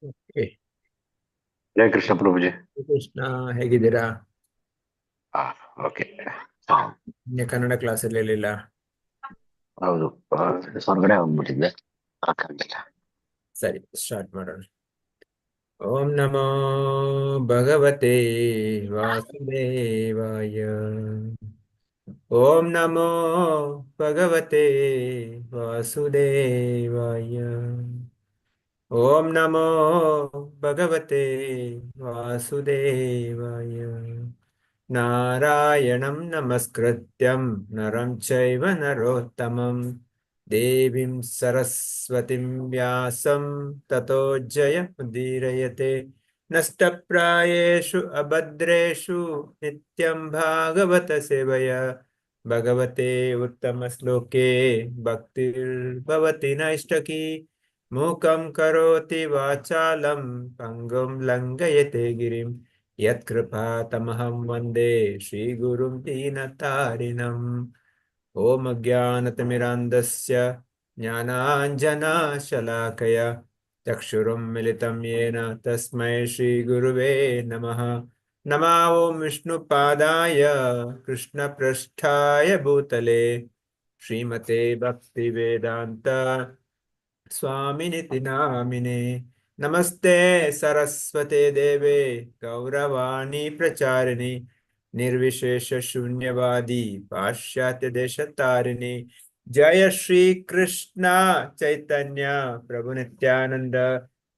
Okay. Hare Krishna Prabhuji. Krishna ಹೇಗಿದ್ದೀರಾ? Okay. Kannada ಕ್ಲಾಸಲ್ಲಿ ಇರಲಿಲ್ಲ. ಹೌದು, ಹೊರಗಡೆ ಹೋಗ್ಬಿಟ್ಟಿದ್ದೆ. ಹಾಗಾಗಿಲ್ಲ. ಸರಿ, ಸ್ಟಾರ್ಟ್ ಮಾಡೋಣ. ಓಂ ನಮೋ ಭಗವತೆ ವಾಸುದೇವಾಯ. ಓಂ ನಮೋ ಭಗವತೆ ವಾಸುದೇವಾಯ. ಓಂ ನಮೋ ಭಗವತೆ ವಾಸುದೇವಾಯ. ನಾರಾಯಣಂ ನಮಸ್ಕೃತ್ಯಂ ನರಂ ಚೈವ ನರೋತ್ತಮಂ ದೇವಿಂ ಸರಸ್ವತಿಂ ವ್ಯಾಸಂ ತತೋ ಜಯಮುದೀರಯತೆ. ನಷ್ಟಪ್ರಾಯೇಷು ಅಭದ್ರೇಷು ನಿತ್ಯಂ ಭಾಗವತ ಸೇವಯ ಭಗವತೆ ಉತ್ತಮ ಶ್ಲೋಕೆ ಭಕ್ತಿರ್ಭವತಿ ನೈಷ್ಟಕಿ. ಮೂಕಂ ಕರೋತಿ ವಾಚಾಲಂ ಪಂಗುಂ ಲಂಘಯತೆ ಗಿರಿಂ. ಯತ್ಕೃಪಾತಮಹಂ ವಂದೇ ಶ್ರೀಗುರುಂ ದೀನತಾರಿಣಂ. ಓಂ ಅಜ್ಞಾನತಿಮಿರಾಂಧಸ್ಯ ಜ್ಞಾನಾಂಜನಶಲಾಕಯ ಚಕ್ಷುರುಂ ಮಿಲಿತಂ ಯೇನ ತಸ್ಮೈ ಶ್ರೀಗುರುವೇ ನಮಃ. ನಮೋ ಓಂ ವಿಷ್ಣುಪಾದಾಯ ಕೃಷ್ಣಪ್ರಸ್ಥಾಯ ಭೂತಲೆ ಶ್ರೀಮತೆ ಭಕ್ತಿವೇದಾಂತ स्वामिनिति नामिने. नमस्ते सरस्वते देवे गौरवाणी प्रचारिणि निर्विशेष शून्यवादी पाश्चात्य देशतारिणि. जय श्री कृष्ण चैतन्य प्रभु नित्यानंद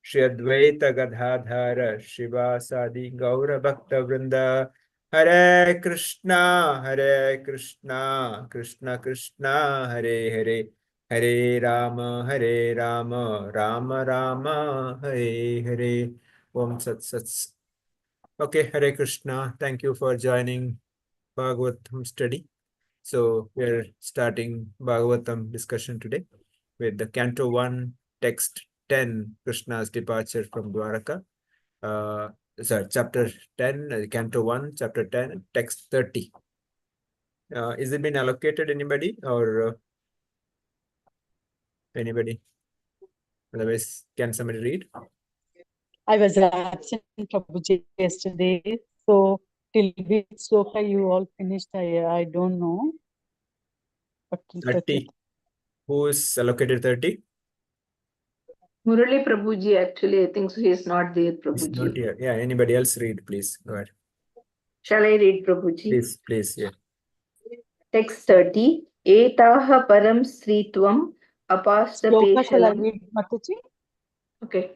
श्री अद्वैत गदाधर शिवासादि गौर भक्त वृंद. हरे कृष्णा कृष्ण कृष्ण हरे हरे, हरे Ram Ram Ram Hare Hare. Om Sat Sat. Okay, Hare Krishna. Thank you for joining Bhagavatam study. So we're starting Bhagavatam discussion today with the Canto 1, Text 10, Krishna's departure from Dwaraka. Sorry, Chapter 10, Canto 1, Chapter 10, Text 30. Is it been allocated anybody or anybody? Otherwise, can somebody read? I was absent, Prabhuji, yesterday. So, till which sloka you all finished, I don't know. But till 30. Who is allocated 30? Murali Prabhuji, actually, I think so he is not there, He's Prabhuji. not here. Yeah, anybody else read, please. Go ahead. Shall I read, Prabhuji? Please, yeah. Text 30. Etaha param sritvam apasta sloka shall I peshalam. read, Mataji? Okay.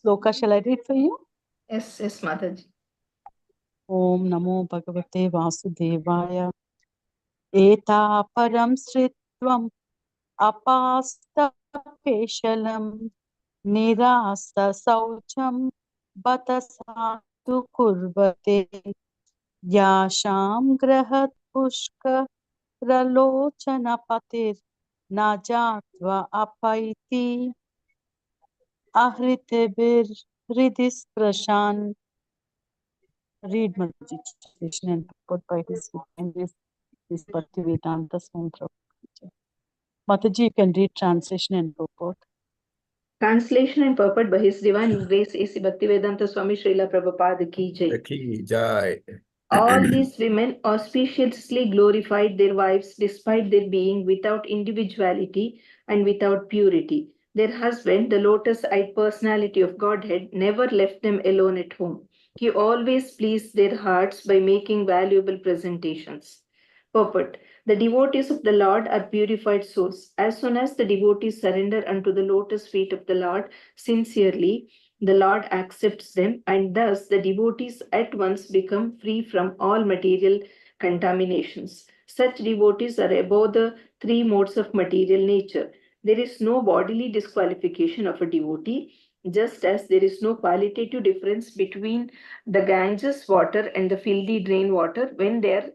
Sloka shall I read for you? Yes, Mataji. Om Namo Bhagavate Vasudevaya. Eta param sritvam apasta peshalam nirasta saucham batasatu kurvate yasham grahat pushka pralochana patir najatva apaiti ahritebir hridis prashan. Read Mataji, translation and purport by His Holiness this Bhaktivedanta Swami Prabhupada. Mataji, you can read translation and purport. Translation and purport by His Divine Grace A.C. Bhaktivedanta Swami Srila Prabhupada Ki Jai. Ki Jai. All these women auspiciously glorified their wives despite their being without individuality and without purity. Their husband, the lotus-eyed personality of Godhead, never left them alone at home. He always pleased their hearts by making valuable presentations. Purport. The devotees of the Lord are purified souls. As soon as the devotees surrender unto the lotus feet of the Lord sincerely, the Lord accepts them, and thus the devotees at once become free from all material contaminations. Such devotees are above the three modes of material nature. There is no bodily disqualification of a devotee, just as there is no qualitative difference between the Ganges water and the filthy drain water when they are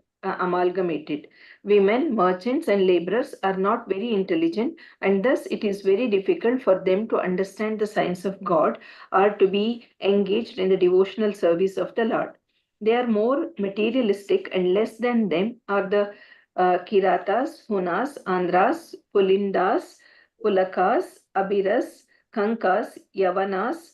amalgamated. Women, merchants, and laborers are not very intelligent, and thus it is very difficult for them to understand the science of God or to be engaged in the devotional service of the Lord. They are more materialistic, and less than them are the Kiratas, Hunas, Andhras, Pulindas, Pulakas, Abiras, Kankas, Yavanas,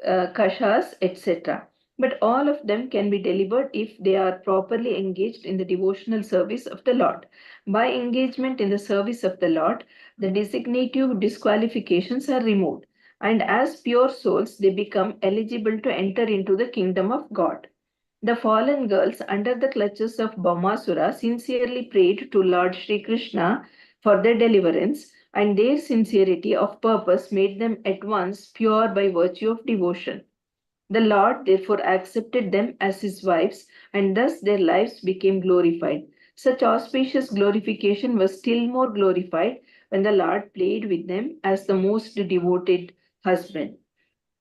kashas, etc. But all of them can be delivered if they are properly engaged in the devotional service of the Lord. By engagement in the service of the Lord, the designative disqualifications are removed, and as pure souls, they become eligible to enter into the kingdom of God. The fallen girls under the clutches of Bhaumasura sincerely prayed to Lord Sri Krishna for their deliverance, and their sincerity of purpose made them at once pure by virtue of devotion. The Lord therefore accepted them as his wives, and thus their lives became glorified. Such auspicious glorification was still more glorified when the Lord played with them as the most devoted husband.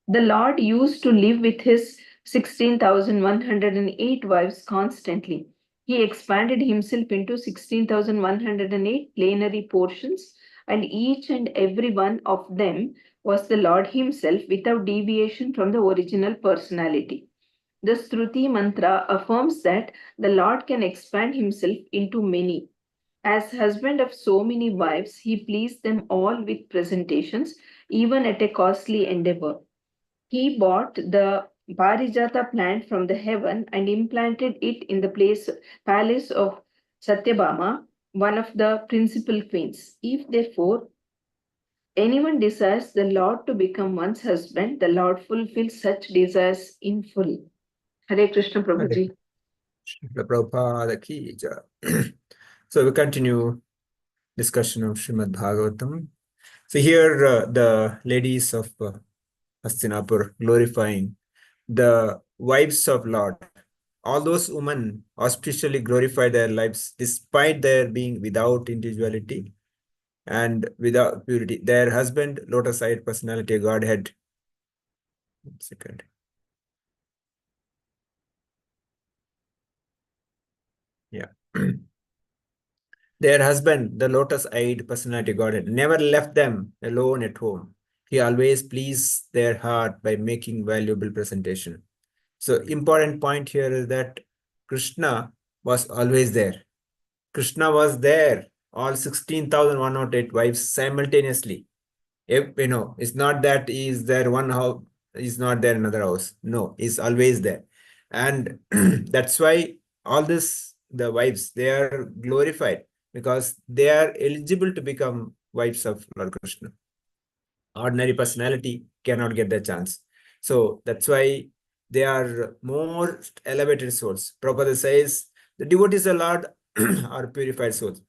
The Lord used to live with his 16,108 wives constantly. He expanded himself into 16,108 plenary portions, and each and every one of them was the Lord himself without deviation from the original personality. The Shruti mantra affirms that the Lord can expand himself into many. As husband of so many wives, he pleased them all with presentations, even at a costly endeavor. He bought the Parijata plant from the heaven and implanted it in the palace of Satyabhama, one of the principal queens. If therefore anyone desires the Lord to become one's husband, the Lord fulfills such desires in full. Hare Krishna Hare Prabhuji. Srila Prabhupada ki jai. So we continue discussion of Srimad Bhagavatam. So here the ladies of Hastinapur glorifying the wives of Lord. All those women auspiciously glorify their lives despite their being without individuality and without purity. Their husband, lotus-eyed personality, Godhead. 1 second. Yeah. Their husband, the lotus-eyed personality Godhead, never left them alone at home. He always pleased their heart by making valuable presentation. So important point here is that Krishna was always there. Krishna was there, all 16,108 wives simultaneously. It's not that is there one house, is not there another house. No, he's always there. And that's why all this, the wives, they are glorified because they are eligible to become wives of Lord Krishna. Ordinary personality cannot get the chance. So that's why they are more elevated souls. Prabhupada says the devotees of Lord are purified souls.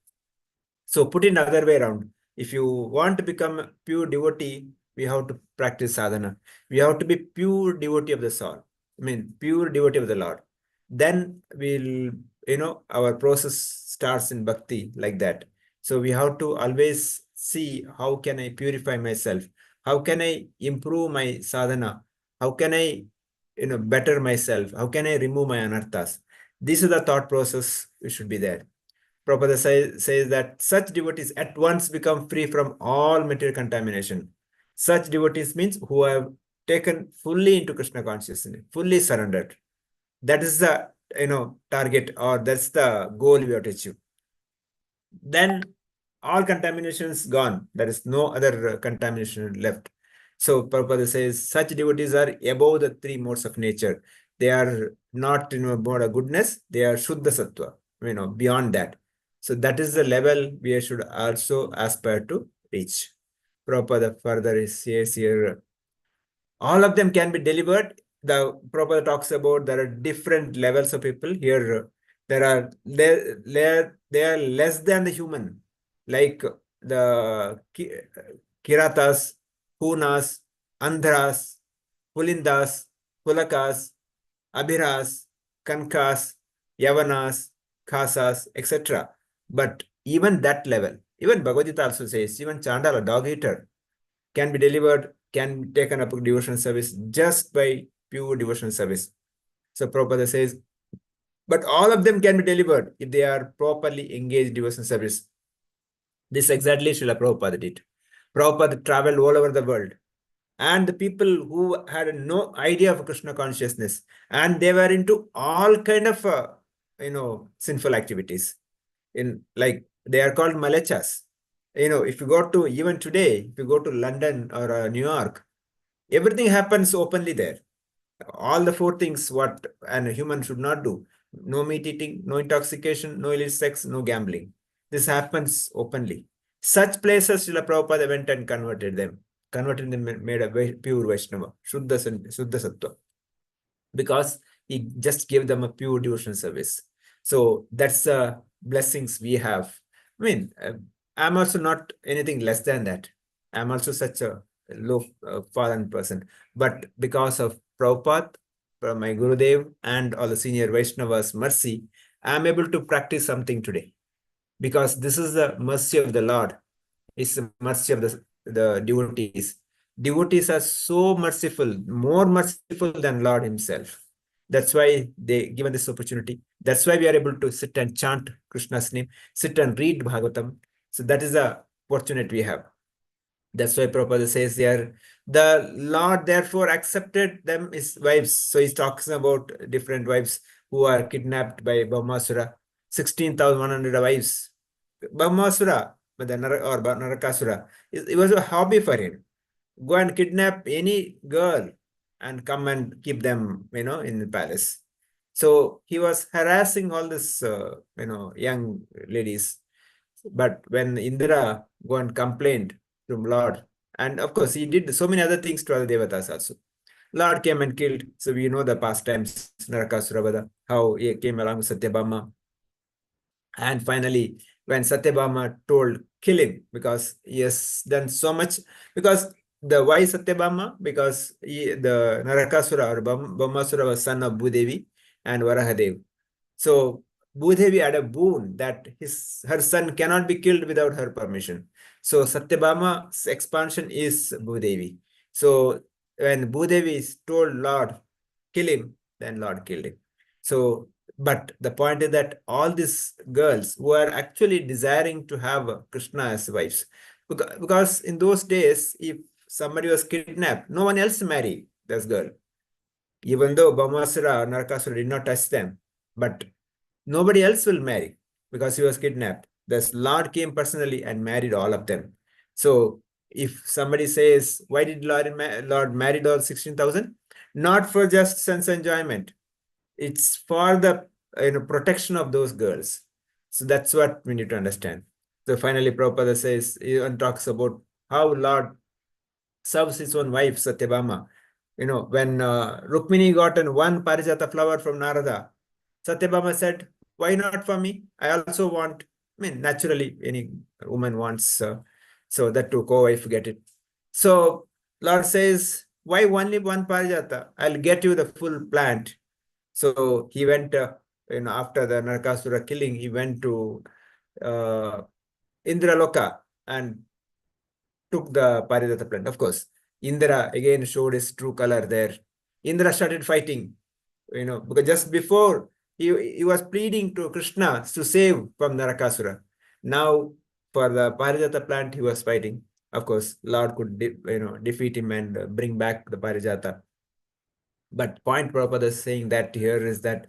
So put it other way around. If you want to become a pure devotee, we have to practice sadhana. We have to be pure devotee of the soul. I mean, pure devotee of the Lord. Then our process starts in bhakti like that. So we have to always see how can I purify myself? How can I improve my sadhana? How can I, better myself? How can I remove my anarthas? This is the thought process we should be there. Prabhupada says that such devotees at once become free from all material contamination. Such devotees means who have taken fully into Krishna consciousness, fully surrendered. That is the target, or that's the goal we have to achieve. Then all contamination is gone. There is no other contamination left. So Prabhupada says such devotees are above the three modes of nature. They are not mode of goodness. They are Shuddha Sattva, beyond that. So that is the level we should also aspire to reach. Prabhupada further says here, all of them can be delivered. The Prabhupada talks about there are different levels of people. Here, they are less than the human, like the Kiratas, Punas, Andhras, Pulindas, Pulakas, Abhiras, Kankas, Yavanas, Khasas, etc. But even that level, even Bhagavad Gita also says, even Chandala, dog eater, can be delivered, can be taken up devotional service just by pure devotional service. So Prabhupada says, but all of them can be delivered if they are properly engaged devotional service. This exactly Srila Prabhupada did. Prabhupada traveled all over the world. And the people who had no idea of Krishna consciousness, and they were into all kind of, sinful activities. Like they are called malachas. If you go to, even today, if you go to London or New York, Everything happens openly there. All the four things what a human should not do. No meat eating, no intoxication, no illicit sex, no gambling. This happens openly. Such places Srila Prabhupada went and converted them, made a pure Vaishnava, Shuddha Sattva, because he just gave them a pure devotional service. So that's the blessings we have. I mean, I'm also not anything less than that. I'm also such a low fallen person. But because of Prabhupada, my Gurudev, and all the senior Vaishnavas' mercy, I'm able to practice something today. Because this is the mercy of the Lord. It's the mercy of the devotees. Devotees are so merciful, more merciful than Lord himself. That's why they given this opportunity. That's why we are able to sit and chant Krishna's name, sit and read Bhagavatam. So that is the opportunity we have. That's why Prabhupada says there, the Lord therefore accepted them as wives. So he's talking about different wives who are kidnapped by Brahmasura, 16,100 wives. Brahmasura, or Narakasura, it was a hobby for him. Go and kidnap any girl and come and keep them, in the palace. So he was harassing all this, young ladies. But when Indra go and complained to Lord, and of course he did so many other things to other devatas also. Lord came and killed. So we know the past times, Narakasura, how he came along with Satyabhama. And finally, when Satyabhama told, kill him, because he has done so much. Because the why Satyabhama? Because the Narakasura or Brahmasura was son of Bhudevi and Varahadev. So Bhudevi had a boon that her son cannot be killed without her permission. So Satyabhama's expansion is Bhudevi. So when Bhudevi told Lord, kill him, then Lord killed him. So, but the point is that all these girls who are actually desiring to have Krishna as wives, because in those days, if somebody was kidnapped, no one else married this girl. Even though Brahmasura or Narakasura did not touch them, but nobody else will marry because he was kidnapped. The Lord came personally and married all of them. So if somebody says, why did Lord married all 16,000? Not for just sense enjoyment. It's for the protection of those girls. So that's what we need to understand. So finally, Prabhupada says, and talks about how Lord serves his own wife, Satyabhama. When Rukmini got one Parijata flower from Narada, Satyabhama said, why not for me? I also want, naturally, any woman wants, so that to co-wife get it. So Lord says, why only one Parijata? I'll get you the full plant. So he went, after the Narakasura killing, he went to Indraloka and took the Parijata plant. Of course, Indra again showed his true color there. Indra started fighting, because just before he was pleading to Krishna to save from Narakasura. Now, for the Parijata plant, he was fighting. Of course, Lord could defeat him and bring back the Parijata. But point Prabhupada is saying that here is that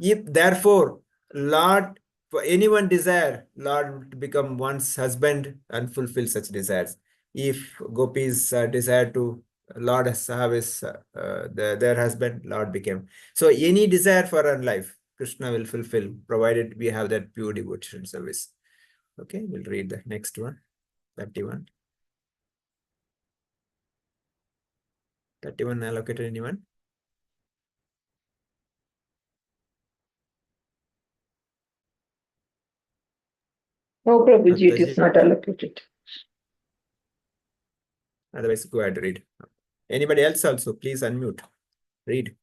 if therefore Lord, for anyone desire, Lord to become one's husband and fulfill such desires. If gopis desire to Lord have his their husband, Lord became. So any desire for our life, Krishna will fulfill, provided we have that pure devotion service. Okay, we'll read the next one. 31. 31 allocated anyone? No, Prabhuji, it Mataji? is not allocated. Otherwise, go ahead, read. Anybody else also, please unmute. Read.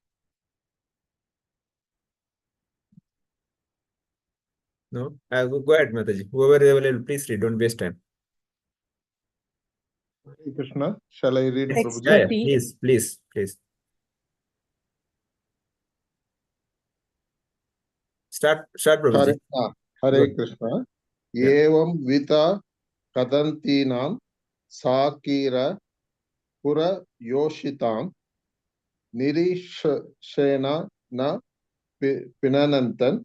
No? Go ahead, Mataji. Whoever is available, please read. Don't waste time. Hare Krishna. Shall I read, Next Prabhuji? Yeah, 30. please. Start, Prabhuji. Hare Good. Krishna. Yeah. Evam vita kadantinam sakira pura yoshitam nirishena na pinanantan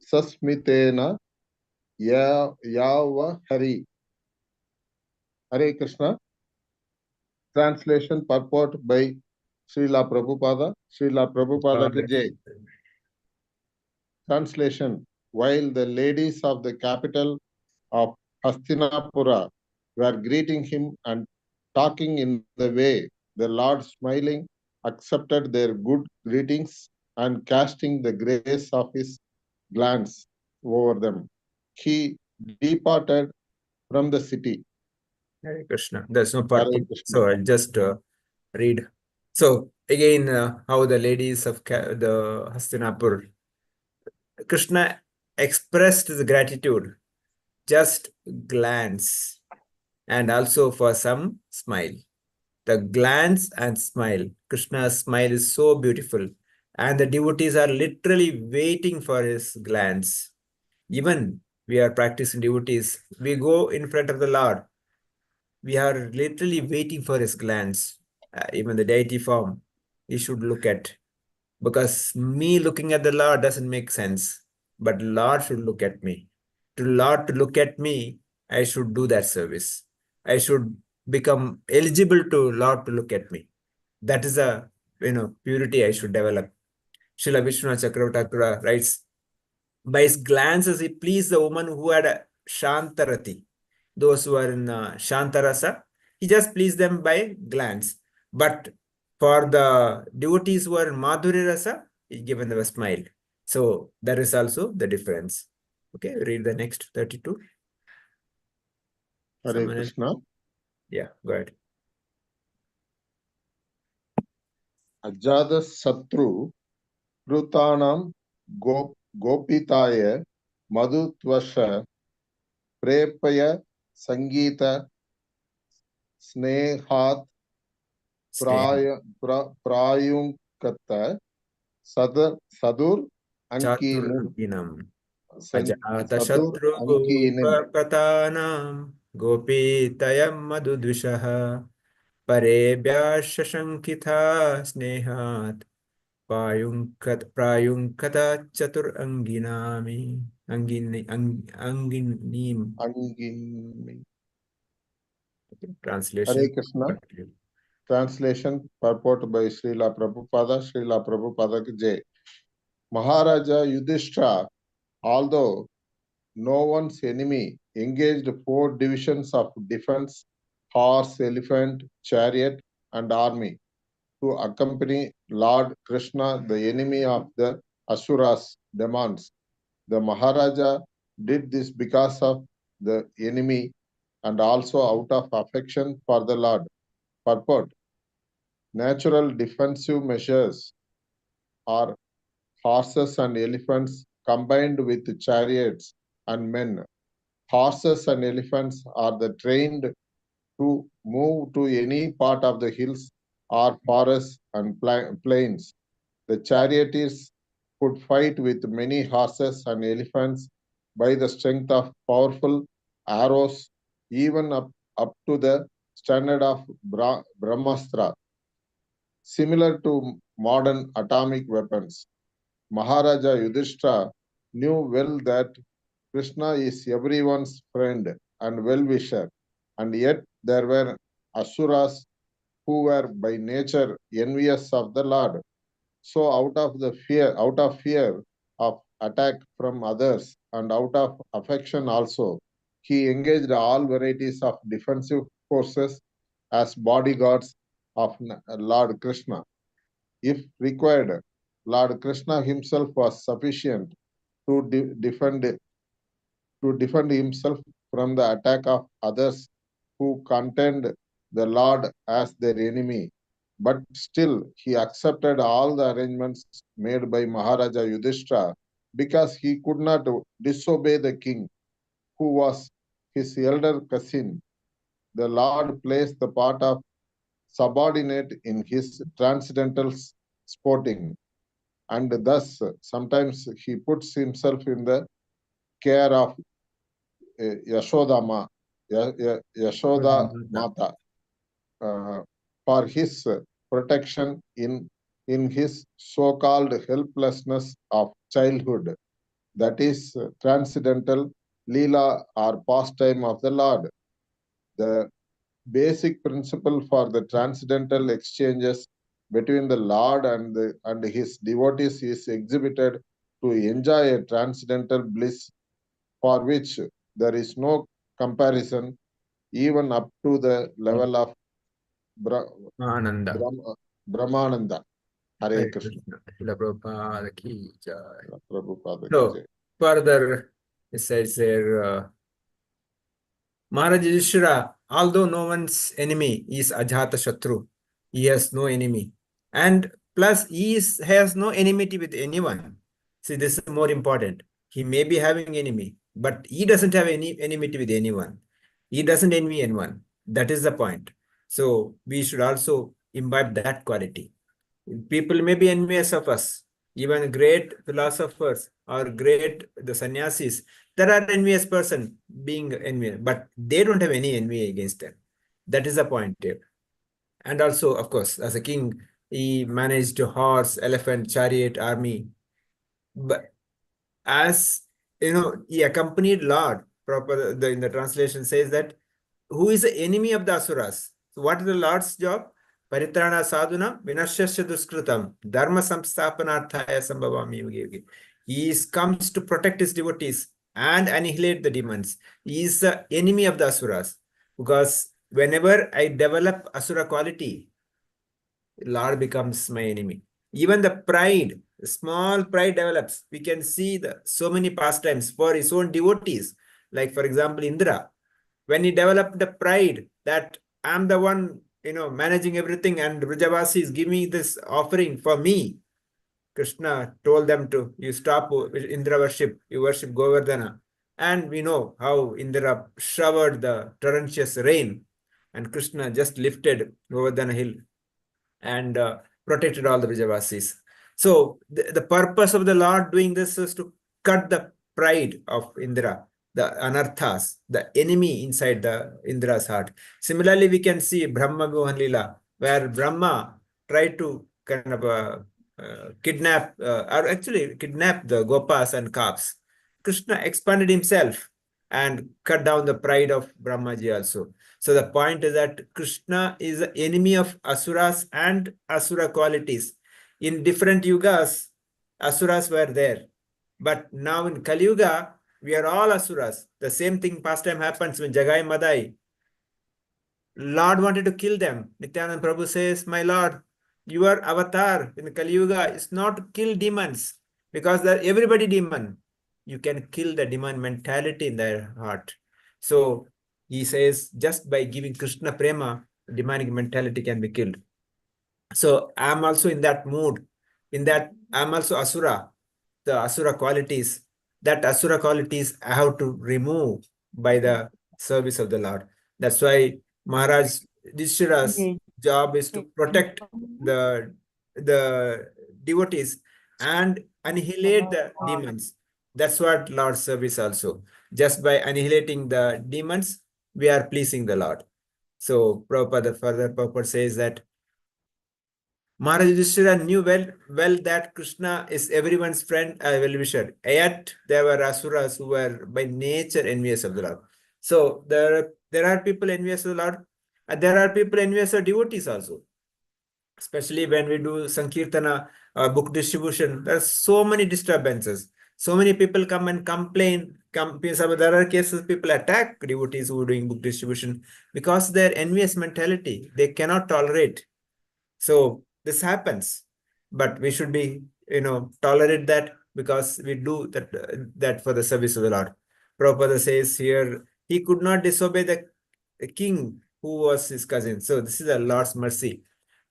sasmitena yava hari. Hare Krishna. Translation purport by Srila Prabhupada. Srila Prabhupada ki jai. Translation. While the ladies of the capital of Hastinapura were greeting him and talking in the way, the Lord, smiling, accepted their good greetings and casting the grace of his glance over them. He departed from the city. Hare Krishna. There's no Hare part, Krishna. so I'll just read. So again, how the ladies of the Hastinapur, Krishna expressed his gratitude, just glance, and also for some smile. The glance and smile. Krishna's smile is so beautiful, and the devotees are literally waiting for his glance. Even we are practicing devotees, we go in front of the Lord. We are literally waiting for his glance. Even the deity form, he should look at. Because me looking at the Lord doesn't make sense. But Lord should look at me. To Lord to look at me, I should do that service. I should become eligible to Lord to look at me. That is a purity I should develop. Srila Vishwanath Chakravarti writes, by his glances, he pleased the woman who had a Shantarati. Those who are in Shantarasa, he just pleased them by glance. But for the devotees who are in Madhuri Rasa, he given them a smile. So that is also the difference. Okay, read the next 32. Hare Someone else? Krishna. Yeah, go ahead. Ajada Satru Krutanam Gopitaya Madhutvasha Prepaya Sangita Snehat Prayunkata Sadur Ankinum Chaturginam. Ajata Sadur Shatru Ankinim Pratanam Gopitayam Madhudvishaha Parebhya Shashankitha Snehat Prayunkata Chatur Anginami Anginim. Anginim. Translation. Hare Krishna. Translation purport by Srila Prabhupada. Srila Prabhupada ki jai. Maharaja Yudhishthira, although no one's enemy, engaged 4 divisions of defense, horse, elephant, chariot, and army to accompany Lord Krishna, the enemy of the Asuras, demands. The Maharaja did this because of the enemy and also out of affection for the Lord. Purport. Natural defensive measures are horses and elephants combined with chariots and men. Horses and elephants are the trained to move to any part of the hills or forests and plains. The charioteers could fight with many horses and elephants by the strength of powerful arrows, even up to the standard of Brahmastra, similar to modern atomic weapons. Maharaja Yudhishthira knew well that Krishna is everyone's friend and well-wisher, and yet there were Asuras who were by nature envious of the Lord. So out of fear of attack from others and out of affection also, he engaged all varieties of defensive forces as bodyguards of Lord Krishna. If required, Lord Krishna himself was sufficient to defend himself from the attack of others who contend the Lord as their enemy. But still, he accepted all the arrangements made by Maharaja Yudhishthira because he could not disobey the king, who was his elder cousin. The Lord placed the part of subordinate in his transcendental sporting, and thus sometimes he puts himself in the care of Yashoda Mata for his protection in his so-called helplessness of childhood. That is transcendental Leela or pastime of the Lord. The basic principle for the transcendental exchanges between the Lord and his devotees is exhibited to enjoy a transcendental bliss for which there is no comparison even up to the level of Bra Ananda. Brahma, Brahmananda. Hare Hare Krishna. Krishna. Srila Prabhupada ki jai. Prabhupada ki So, jai. further, it says here, Maharaj Yudhishthira, although no one's enemy is Ajata Shatru, he has no enemy. And plus, has no enmity with anyone. See, this is more important. He may be having enemy, but he doesn't have any enmity with anyone. He doesn't envy anyone. That is the point. So, we should also imbibe that quality. People may be envious of us. Even great philosophers or great the sannyasis, there are envious person being envious, but they don't have any envy against them. That is the point here. And also, of course, as a king, he managed a horse, elephant, chariot, army. But as you know, he accompanied Lord. In the translation says that who is the enemy of the asuras. So what is the Lord's job? Paritrana sadhuna vinashasya duskrutam dharma samsthapanarthaya sambhavami yuge yuge. He comes to protect his devotees and annihilate the demons. He is the enemy of the asuras because whenever I develop asura quality, Lord becomes my enemy. Even the pride, small pride develops. We can see so many pastimes for his own devotees. Like for example, Indra, when he developed the pride that I'm the one, managing everything and Vrajavasi is giving me this offering for me. Krishna told them to, you stop Indra worship, you worship Govardhana. And we know how Indra showered the torrentious rain and Krishna just lifted Govardhana hill and protected all the Vijayavasis. So the purpose of the Lord doing this is to cut the pride of Indra, the anarthas, the enemy inside the Indra's heart. Similarly, we can see Brahma Mohan Lila, where Brahma tried to kind of kidnap the Gopas and calves. Krishna expanded himself and cut down the pride of Brahmaji also. So the point is that Krishna is the enemy of asuras and asura qualities. In different yugas, asuras were there. But now in Kali Yuga, we are all asuras. The same thing past time happens when Jagai Madai. Lord wanted to kill them. Nityananda Prabhu says, my Lord, your avatar in Kali Yuga is not to kill demons because they're everybody demon. You can kill the demon mentality in their heart. So he says, just by giving Krishna prema, demonic mentality can be killed. So I'm also in that mood. In that, I'm also asura. The asura qualities. That asura qualities I have to remove by the service of the Lord. That's why Maharaj Yudhishthira's job is to protect the devotees and annihilate the demons. That's what Lord's service also. Just by annihilating the demons, we are pleasing the Lord. So Prabhupada further Prabhupada says that Maharaj Yudhishthira knew well that Krishna is everyone's friend, well-wisher. Yet there were asuras who were by nature envious of the Lord. So there are people envious of the Lord, and there are people envious of devotees also. Especially when we do Sankirtana book distribution, there are so many disturbances. So many people come and complain. There are cases people attack devotees who are doing book distribution because their envious mentality, they cannot tolerate. So this happens, but we should be, tolerate that because we do that for the service of the Lord. Prabhupada says here, he could not disobey the king who was his cousin. So this is the Lord's mercy.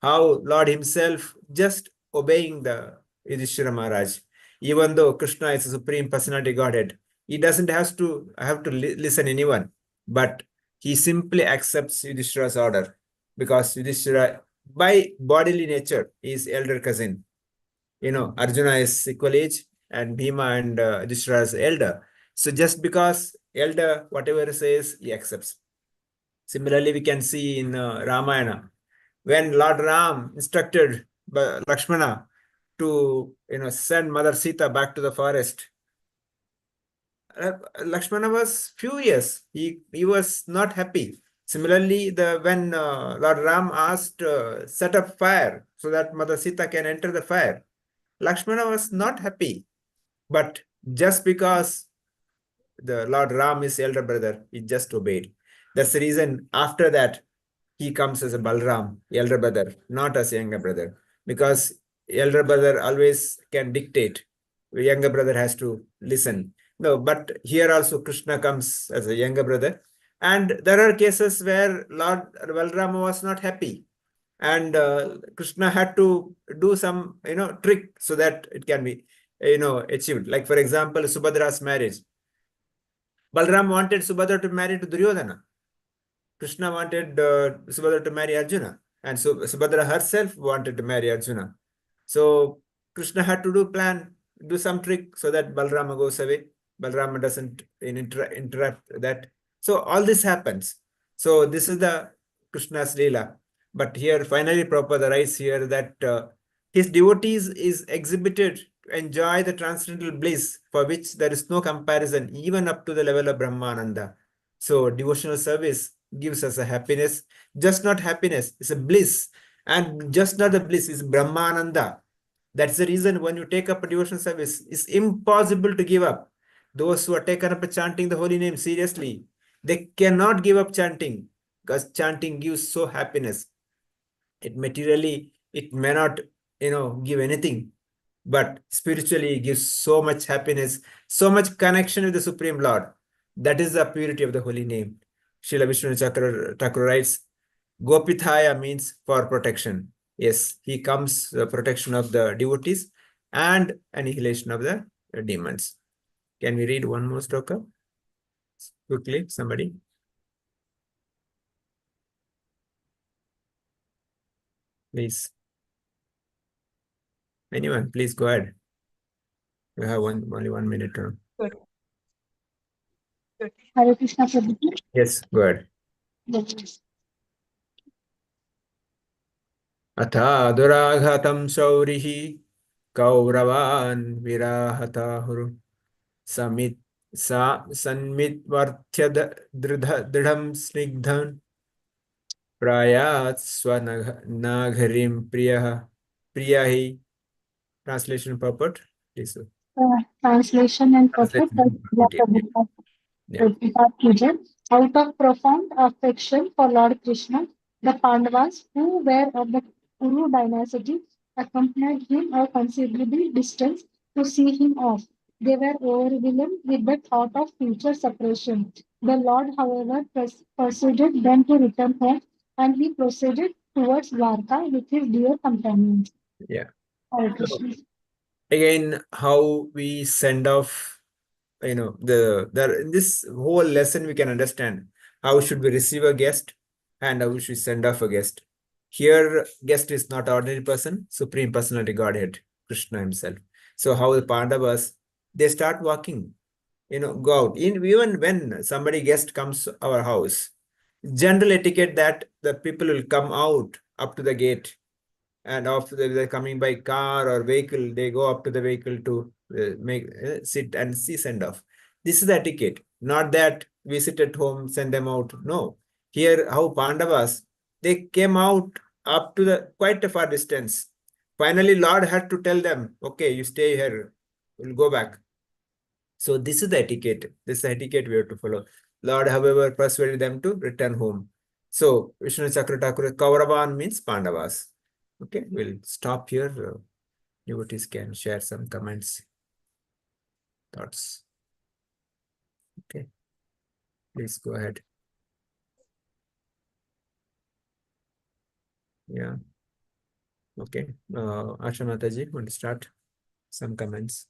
How Lord himself just obeying the Yudhishthira Maharaj, even though Krishna is a supreme personality Godhead, he doesn't have to listen anyone, but he simply accepts Yudhishthira's order because Yudhishthira by bodily nature is elder cousin. Arjuna is equal age and Bhima and Yudhishthira is elder. So just because elder, whatever he says, he accepts. Similarly, we can see in Ramayana, when Lord Ram instructed Lakshmana to send Mother Sita back to the forest, Lakshmana was furious. He was not happy. Similarly, when Lord Ram asked, set up fire so that Mother Sita can enter the fire, Lakshmana was not happy. But just because the Lord Ram is elder brother, he just obeyed. That's the reason after that he comes as a Balram, elder brother, not as younger brother, because elder brother always can dictate. The younger brother has to listen. No, but here also Krishna comes as a younger brother. And there are cases where Lord Balrama was not happy. And Krishna had to do some, trick so that it can be, achieved. Like, for example, Subhadra's marriage. Balram wanted Subhadra to marry to Duryodhana. Krishna wanted Subhadra to marry Arjuna, and so Subhadra herself wanted to marry Arjuna. So Krishna had to do some trick so that Balrama goes away. Balrama doesn't interrupt that. So all this happens. So this is the Krishna's Leela. But here finally Prabhupada writes here that his devotees is exhibited to enjoy the transcendental bliss for which there is no comparison even up to the level of Brahmananda. So devotional service gives us a happiness, just not happiness, it's a bliss. And just not the bliss, it's Brahmananda. That's the reason when you take up a devotional service, it's impossible to give up. Those who are taken up chanting the holy name seriously, they cannot give up chanting because chanting gives so happiness. It materially, it may not, give anything, but spiritually it gives so much happiness, so much connection with the Supreme Lord. That is the purity of the holy name. Srila Vishnu Thakur writes, Gopithaya means for protection. Yes, he comes protection of the devotees and annihilation of the demons. Can we read one more sloka? Quickly, somebody. Please. Anyone, please go ahead. We have only 1 minute. Good. Hare Krishna Prabhuji. Yes, go ahead. Yes. अथा दुराघातं शौरिः कौरवान् विराहताहुः सन्मित्वर्थ्य दृढं स्निग्धन् प्रायात् स्वनाघरिं प्रिया हि. Translation purport, please. Translation and purport by Translation. Yeah. Out of profound affection for Lord Krishna, the Pandavas, who were of the Kuru dynasty, accompanied him a considerable distance to see him off. They were overwhelmed with the thought of future separation. The Lord, however, persuaded them to return home, and he proceeded towards Dwarka with his dear companions. Yeah. Hare Krishna. Again, how we send off, this whole lesson we can understand how should we receive a guest and how should we send off a guest. Here, guest is not ordinary person, Supreme Personality Godhead, Krishna himself. So how the Pandavas, they start walking, go out. Even when somebody guest comes to our house, general etiquette that the people will come out up to the gate, and after they're coming by car or vehicle, they go up to the vehicle to sit and see send off. This is the etiquette, not that we sit at home, send them out. No. Here, how Pandavas, they came out up to the quite a far distance. Finally, Lord had to tell them, okay, you stay here, we'll go back. So this is the etiquette. This is the etiquette we have to follow. Lord, however, persuaded them to return home. So Vishnu Chakra Thakur, Kauravan means Pandavas. Okay, we'll stop here. Devotees can share some comments, thoughts. Okay, please go ahead. Yeah. Okay. Asha Mataji, want to start? Some comments.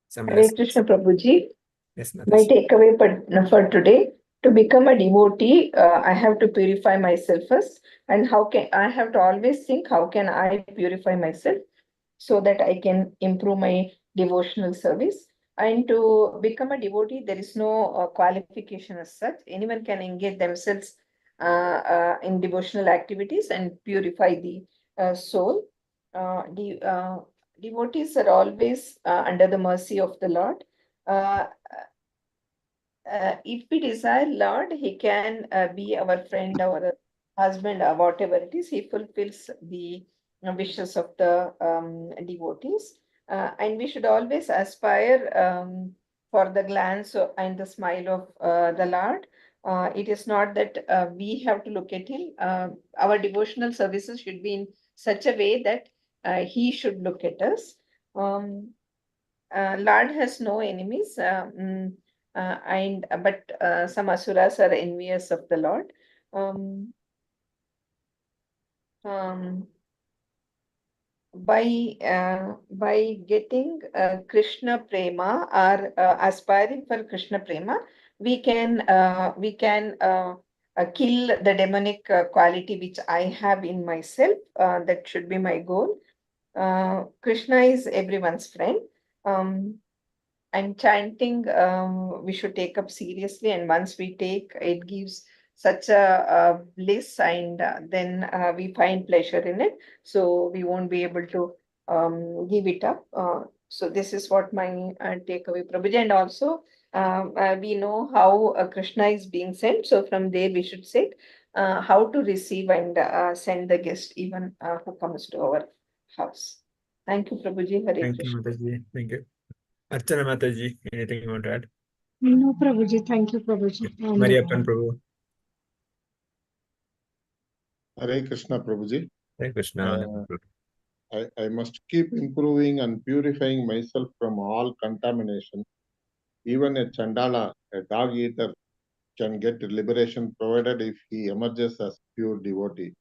Some Hare lessons. Krishna Prabhuji. Yes, My Mataji. takeaway for today, to become a devotee, I have to purify myself first. And I have to always think, how can I purify myself so that I can improve my devotional service? And to become a devotee, there is no qualification as such. Anyone can engage themselves in devotional activities and purify the soul. Devotees are always under the mercy of the Lord. if we desire Lord, He can be our friend, our husband, or whatever it is. He fulfills the wishes of the devotees. And we should always aspire for the glance and the smile of the Lord. It is not that we have to look at Him. Our devotional services should be in such a way that He should look at us. Lord has no enemies, and but some asuras are envious of the Lord. Um, um, by getting Krishna prema or aspiring for Krishna prema, we can kill the demonic quality which I have in myself. That should be my goal. Krishna is everyone's friend. And chanting, we should take up seriously, and once we take, it gives such a bliss, and then we find pleasure in it, so we won't be able to give it up. So this is what my takeaway, Prabhuji. And also we know how Krishna is being sent, so from there we should say how to receive and send the guest, even who comes to our house. Thank you, Prabhuji. Hare Thank you, Krishna. Mataji. Thank you. Archana Mataji, anything you want to add? No, Prabhuji. Thank you, Prabhuji. And Mariappan Prabhu. Hare Krishna, Prabhuji. Hare Krishna. I must keep improving and purifying myself from all contamination. Even a Chandala, a dog eater, can get liberation provided if he emerges as pure devotee.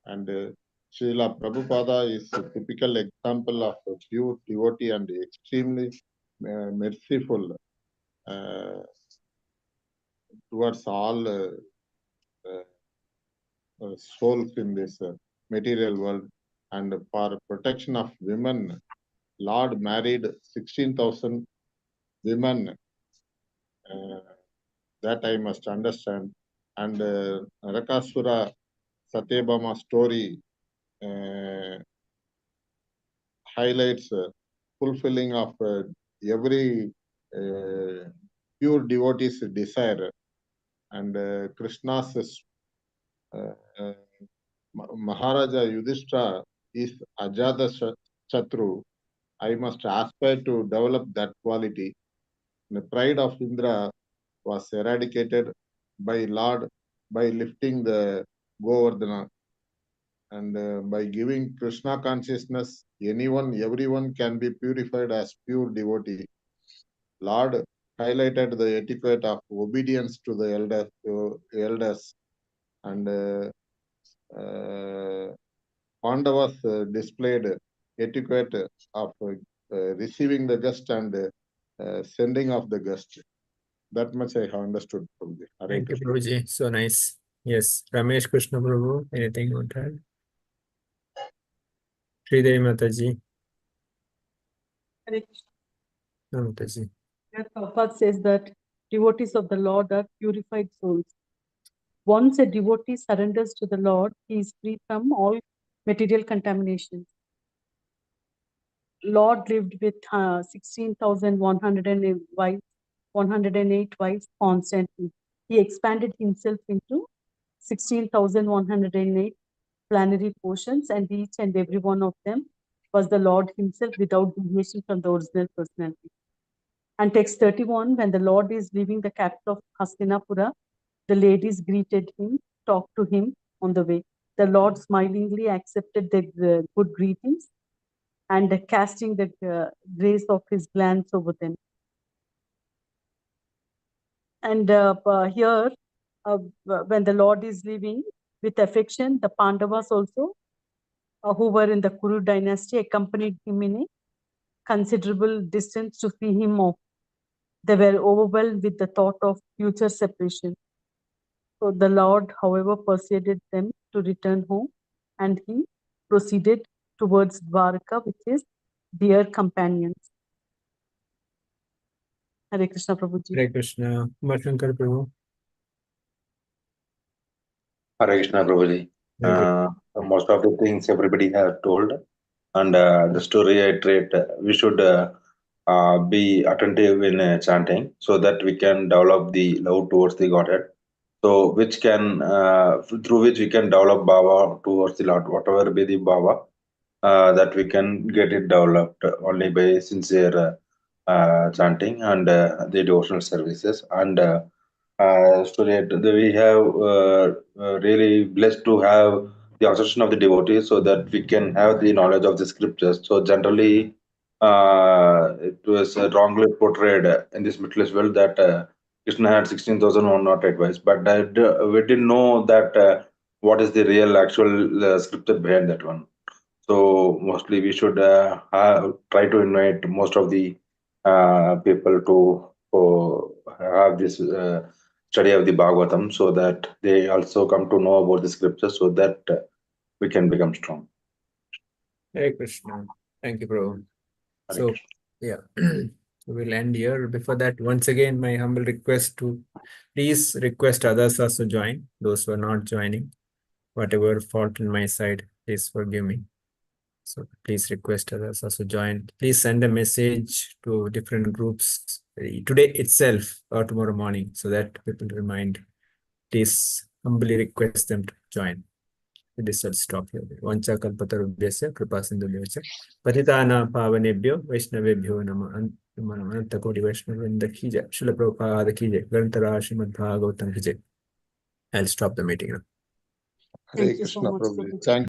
And Srila Prabhupada is a typical example of a pure devotee and extremely merciful towards all souls in this material world. And for protection of women, Lord married 16,000 women. That I must understand. And Narakasura Satyabhama story highlights fulfilling of every pure devotee's desire. And Krishna's Maharaja Yudhishthira is Ajata Chatru. I must aspire to develop that quality. The pride of Indra was eradicated by Lord by lifting the Govardhana. And by giving Krishna consciousness, everyone can be purified as pure devotee. Lord highlighted the etiquette of obedience to the elders, and Pandavas displayed etiquette of receiving the guest and sending of the guest. That much I have understood from the Hare Thank you, Krishna. Prabhuji. So nice. Yes, Ramesh Krishna Prabhu, anything you want to add? Sridevi Mataji. Hare Krishna. No, Mataji. Here Prabhupada says that devotees of the Lord are purified souls. Once a devotee surrenders to the Lord, he is free from all material contaminations. Lord lived with 16,108 wives constantly. He expanded himself into 16,108 plenary portions, and each and every one of them was the Lord himself without deviation from the original personality. And text 31, when the Lord is leaving the capital of Hastinapura, the ladies greeted him, talked to him on the way. The Lord smilingly accepted their good greetings and casting the grace of his glance over them. And here, when the Lord is leaving with affection, the Pandavas also, who were in the Kuru dynasty, accompanied him in a considerable distance to see him off. They were overwhelmed with the thought of future separation. So the Lord, however, persuaded them to return home, and he proceeded towards Dwarka with his dear companions. Hare Krishna Prabhuji. Hare Krishna. Umashankar Prabhu. Hare Krishna, Prabhuji. Most of the things everybody has told, and the story I read, we should be attentive in chanting so that we can develop the love towards the Godhead. So, which can, through which we can develop Bhava towards the Lord, whatever be the Bhava, that we can get it developed only by sincere chanting and the devotional services. And we have really blessed to have the association of the devotees so that we can have the knowledge of the scriptures. So generally, it was wrongly portrayed in this materialist world that Krishna had 16,108 wives, but we didn't know that what is the real actual scripture behind that one. So mostly we should try to invite most of the people to have this study of the Bhagavatam so that they also come to know about the scripture so that we can become strong. Hare Krishna. Thank you, Prabhu. Hare So, Krishna. yeah, so we'll end here. Before that, once again, my humble request to please request others also join, those who are not joining. Whatever fault in my side, please forgive me. So please request others also join. Please send a message to different groups today itself or tomorrow morning so that people remind. Please humbly request them to join. This will stop here. Vancha kalpatarubhyasya kripa sindhubhyasya patitana pavanebhyo vaishnavebhyo namah Ananta Koti Vaishnavrinda ki jai. Srila Prabhupada ki jai. Grantara Srimad Bhagavatam ki jai. I'll stop the meeting now. Hare Thank you so Krishna much, Prabhuji. Prabhuji. Thank